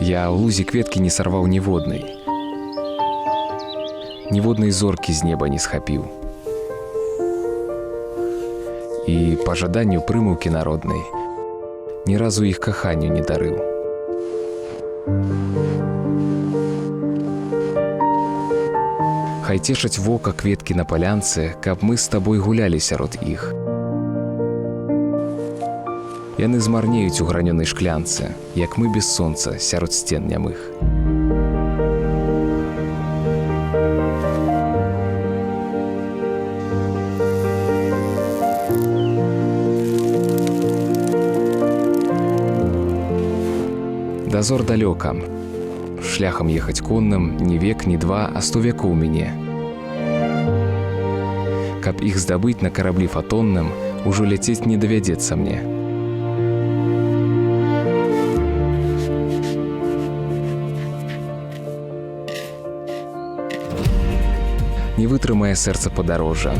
Я ў лузе кветкі не сарваў ніводнай. Ніводнай зоркі з неба не схапіў. І па жаданню прымаўкі народнай ні разу іх каханню не дарыў. Хай цешаць вока кветкі на палянцы, каб мы з табой гулялі сярод іх. Яны змарнеюць у гранёнай шклянцы, як мы без сонца сярод сцен нямых. Дазор далёка. Шляхам ехаць конным ні век, ні два, а 100 векоў мяне. Каб іх здабыць на караблі фатонным, ужо ляцець не давядзецца мне. Не вытрымае сэрца падарожжа.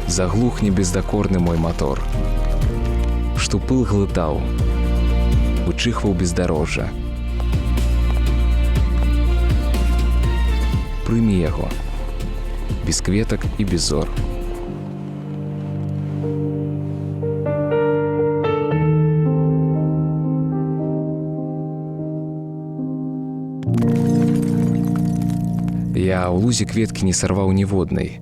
Заглухне бездакорны мой матор, што пыл глытаў, вычыхваў бездарожжа. Прымі яго, без кветак і без зор. Я ў лузе кветкі не сарваў ніводнай.